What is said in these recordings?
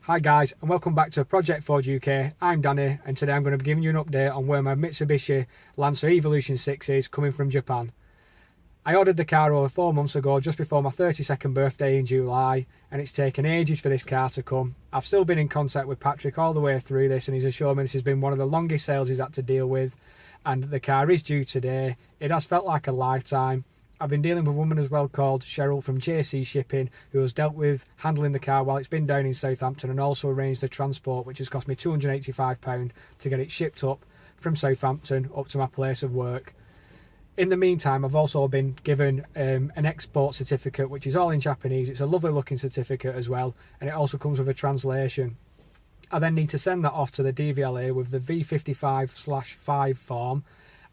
Hi guys, and welcome back to Project Forge UK. I'm Danny, and today I'm going to be giving you an update on where my Mitsubishi Lancer Evolution 6 is coming from Japan. I ordered the car over 4 months ago, just before my 32nd birthday in July, and it's taken ages for this car to come. I've still been in contact with Patrick all the way through this, and he's assured me this has been one of the longest sales he's had to deal with, and the car is due today. It has felt like a lifetime. I've been dealing with a woman as well called Cheryl from JC Shipping, who has dealt with handling the car while it's been down in Southampton, and also arranged the transport, which has cost me £285 to get it shipped up from Southampton up to my place of work. In the meantime, I've also been given an export certificate, which is all in Japanese. It's a lovely looking certificate as well, and it also comes with a translation. I then need to send that off to the DVLA with the V55/5 form.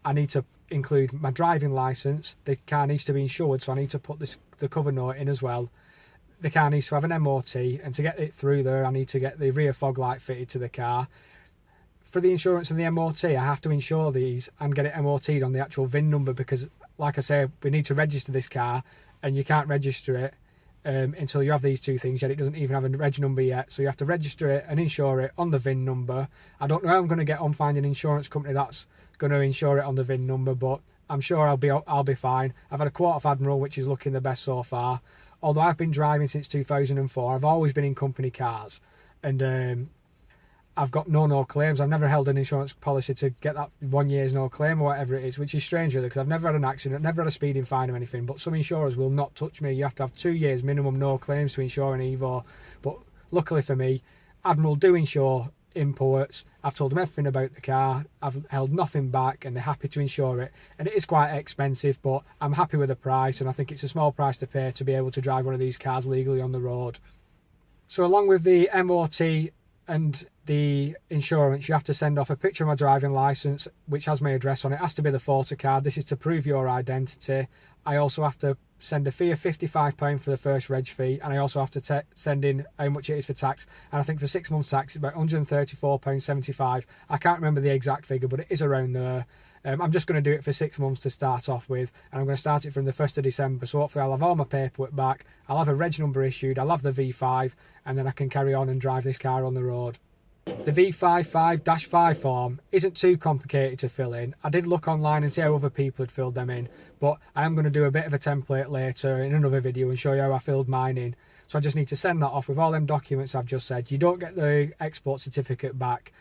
I need to include my driving licence. The car needs to be insured, so I need to put the cover note in as well. The car needs to have an MOT, and to get it through there I need to get the rear fog light fitted to the car. For the insurance and the MOT, I have to insure these and get it MOT'd on the actual VIN number, because like I say, we need to register this car, and you can't register it until you have these two things, yet it doesn't even have a reg number yet. So you have to register it and insure it on the VIN number. I don't know how I'm going to get on finding an insurance company that's going to insure it on the VIN number, but I'm sure I'll be fine. I've had a quart of Admiral, which is looking the best so far. Although I've been driving since 2004, I've always been in company cars, and I've got no claims. I've never held an insurance policy to get that 1 year's no claim or whatever it is, which is strange really, because I've never had an accident, never had a speeding fine or anything. But some insurers will not touch me. You have to have 2 years minimum no claims to insure an Evo. But luckily for me, Admiral do insure imports. I've told them everything about the car. I've held nothing back, and they're happy to insure it. And it is quite expensive, but I'm happy with the price, and I think it's a small price to pay to be able to drive one of these cars legally on the road. So along with the MOT and the insurance, you have to send off a picture of my driving licence, which has my address on it. It has to be the photo card. This is to prove your identity. I also have to send a fee of £55 for the first reg fee, and I also have to send in how much it is for tax, and I think for 6 months tax it's about £134.75. I can't remember the exact figure, but it is around there. I'm just going to do it for 6 months to start off with, and I'm going to start it from the 1st of December, so hopefully I'll have all my paperwork back, I'll have a reg number issued, I'll have the V5, and then I can carry on and drive this car on the road. The V55-5 form isn't too complicated to fill in. I did look online and see how other people had filled them in, but I am going to do a bit of a template later in another video and show you how I filled mine in. So I just need to send that off with all them documents I've just said. You don't get the export certificate back.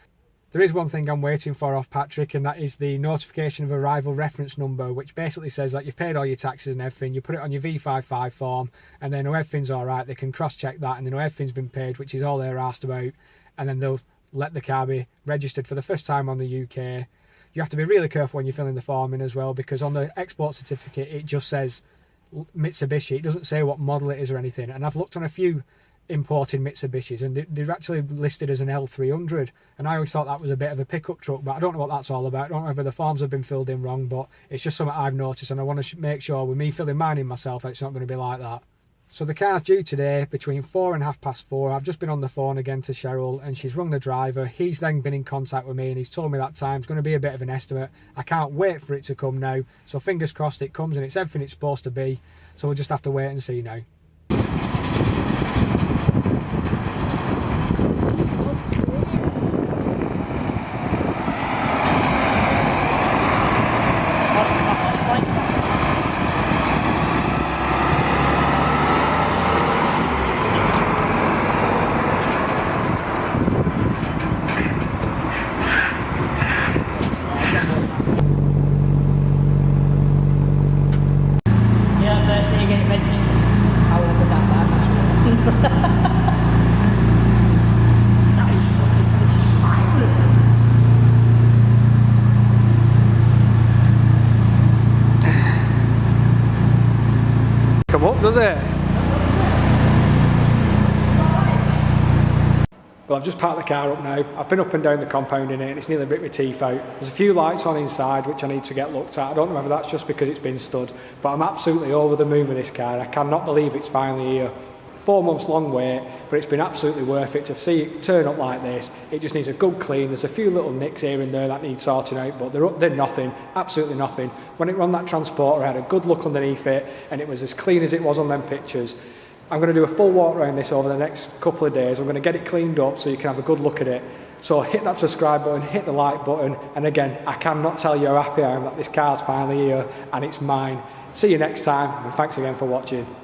There is one thing I'm waiting for off Patrick, and that is the notification of arrival reference number, which basically says that you've paid all your taxes and everything. You put it on your V55 form, and they know everything's all right. They can cross-check that, and they know everything's been paid, which is all they're asked about, and then they'll let the car be registered for the first time on the UK. You have to be really careful when you're filling the form in as well, because on the export certificate it just says Mitsubishi. It doesn't say what model it is or anything, and I've looked on a few imported Mitsubishis, and they're actually listed as an L300, and I always thought that was a bit of a pickup truck, but I don't know what that's all about. I don't know whether the forms have been filled in wrong, but it's just something I've noticed, and I want to make sure with me filling mine in myself that it's not going to be like that. So the car's due today between 4 and 4:30. I've just been on the phone again to Cheryl, and she's rung the driver. He's then been in contact with me, and he's told me that time's going to be a bit of an estimate. I can't wait for it to come now, so fingers crossed it comes and it's everything it's supposed to be. So we'll just have to wait and see now. Come up, does it? Well, I've just parked the car up now. I've been up and down the compound in it, and it's nearly ripped my teeth out. There's a few lights on inside which I need to get looked at. I don't know whether that's just because it's been stud, but I'm absolutely over the moon with this car. I cannot believe it's finally here. 4 months long wait, but it's been absolutely worth it to see it turn up like this. It just needs a good clean. There's a few little nicks here and there that need sorting out, but they're nothing, absolutely nothing. When it ran that transporter, I had a good look underneath it, and it was as clean as it was on them pictures. I'm going to do a full walk around this over the next couple of days. I'm going to get it cleaned up so you can have a good look at it. So hit that subscribe button, hit the like button, and again, I cannot tell you how happy I am that this car's finally here and it's mine. See you next time, and thanks again for watching.